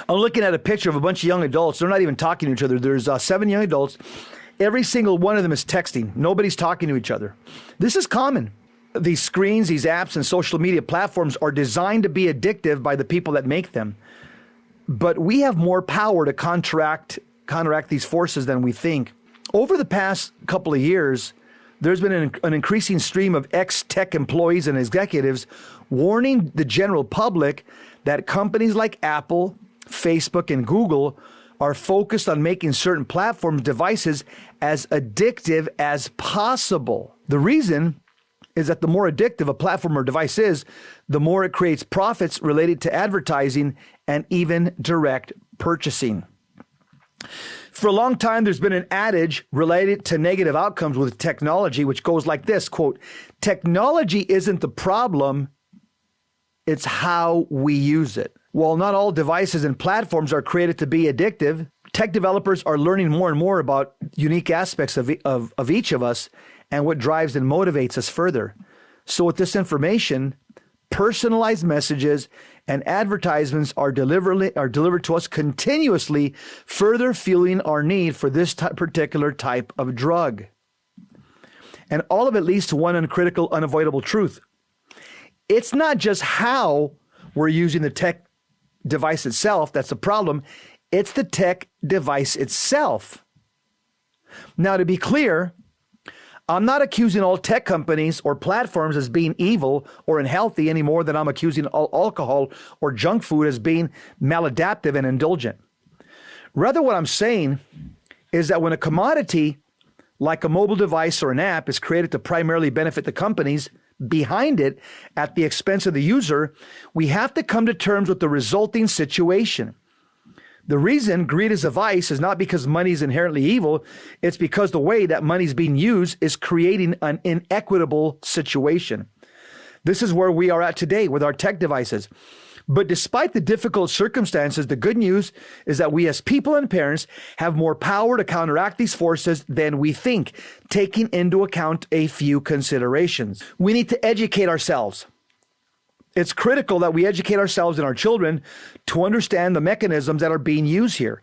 I'm looking at a picture of a bunch of young adults. They're not even talking to each other. There's 7 young adults. Every single one of them is texting. Nobody's talking to each other. This is common. These screens, these apps, and social media platforms are designed to be addictive by the people that make them. But we have more power to counteract these forces than we think. Over the past couple of years, there's been an increasing stream of ex-tech employees and executives warning the general public that companies like Apple, Facebook, and Google are focused on making certain platform devices as addictive as possible. The reason is that the more addictive a platform or device is, the more it creates profits related to advertising and even direct purchasing. For a long time, there's been an adage related to negative outcomes with technology, which goes like this, quote, "Technology isn't the problem, it's how we use it." While not all devices and platforms are created to be addictive, tech developers are learning more and more about unique aspects of each of us and what drives and motivates us further. So with this information, personalized messages and advertisements are delivered to us continuously, further fueling our need for this particular type of drug. And all of it leads to one uncritical, unavoidable truth. It's not just how we're using the tech device itself that's the problem. It's the tech device itself. Now, to be clear, I'm not accusing all tech companies or platforms as being evil or unhealthy any more than I'm accusing all alcohol or junk food as being maladaptive and indulgent. Rather, what I'm saying is that when a commodity like a mobile device or an app is created to primarily benefit the companies behind it at the expense of the user, we have to come to terms with the resulting situation. The reason greed is a vice is not because money is inherently evil. It's because the way that money is being used is creating an inequitable situation. This is where we are at today with our tech devices. But despite the difficult circumstances, the good news is that we as people and parents have more power to counteract these forces than we think, taking into account a few considerations. We need to educate ourselves. It's critical that we educate ourselves and our children to understand the mechanisms that are being used here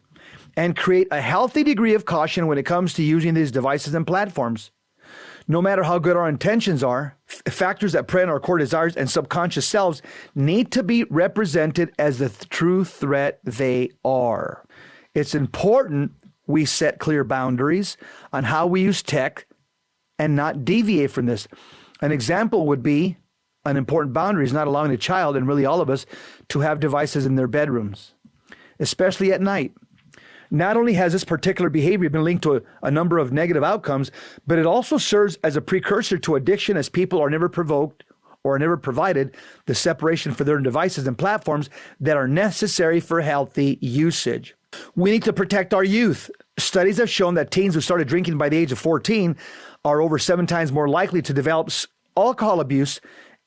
and create a healthy degree of caution when it comes to using these devices and platforms. No matter how good our intentions are, factors that prey on our core desires and subconscious selves need to be represented as the true threat they are. It's important we set clear boundaries on how we use tech and not deviate from this. An example would be an important boundary is not allowing a child, and really all of us, to have devices in their bedrooms, especially at night. Not only has this particular behavior been linked to a number of negative outcomes, but it also serves as a precursor to addiction, as people are never provoked or never provided the separation for their devices and platforms that are necessary for healthy usage. We need to protect our youth. Studies have shown that teens who started drinking by the age of 14 are over 7 times more likely to develop alcohol abuse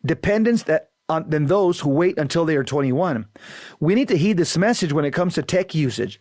dependence than those who wait until they are 21. We need to heed this message when it comes to tech usage.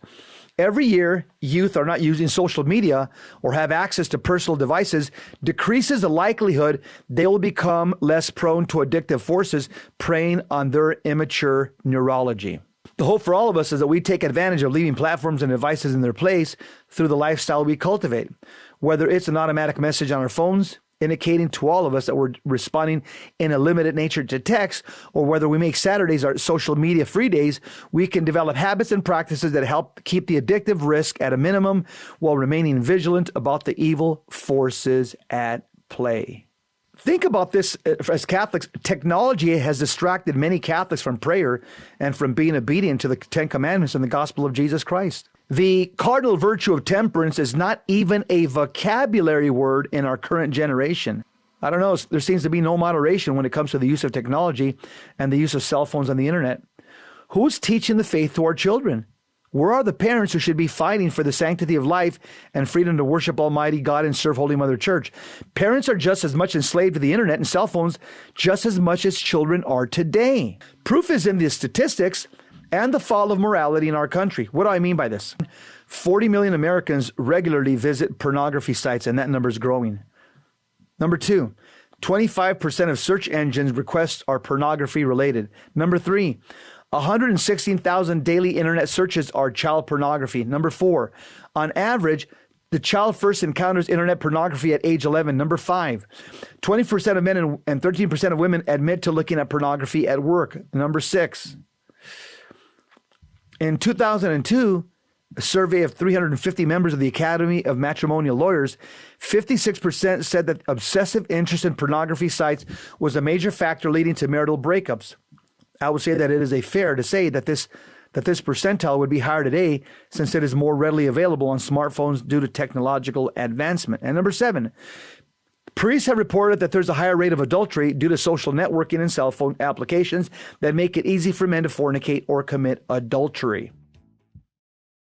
Every year, youth are not using social media or have access to personal devices decreases the likelihood they will become less prone to addictive forces preying on their immature neurology. The hope for all of us is that we take advantage of leaving platforms and devices in their place through the lifestyle we cultivate, whether it's an automatic message on our phones indicating to all of us that we're responding in a limited nature to text, or whether we make Saturdays our social media free days, we can develop habits and practices that help keep the addictive risk at a minimum while remaining vigilant about the evil forces at play. Think about this as Catholics. Technology has distracted many Catholics from prayer and from being obedient to the 10 Commandments and the gospel of Jesus Christ. The cardinal virtue of temperance is not even a vocabulary word in our current generation. I don't know, there seems to be no moderation when it comes to the use of technology and the use of cell phones and the internet. Who's teaching the faith to our children? Where are the parents who should be fighting for the sanctity of life and freedom to worship Almighty God and serve Holy Mother Church? Parents are just as much enslaved to the internet and cell phones just as much as children are today. Proof is in the statistics and the fall of morality in our country. What do I mean by this? 40 million Americans regularly visit pornography sites, and that number is growing. Number 2, 25% of search engines requests are pornography related. Number 3, 116,000 daily internet searches are child pornography. Number 4, on average, the child first encounters internet pornography at age 11. Number 5, 20% of men and 13% of women admit to looking at pornography at work. Number 6, in 2002, a survey of 350 members of the Academy of Matrimonial Lawyers, 56% said that obsessive interest in pornography sites was a major factor leading to marital breakups. I would say that it is fair to say that this percentile would be higher today since it is more readily available on smartphones due to technological advancement. And number 7, priests have reported that there's a higher rate of adultery due to social networking and cell phone applications that make it easy for men to fornicate or commit adultery.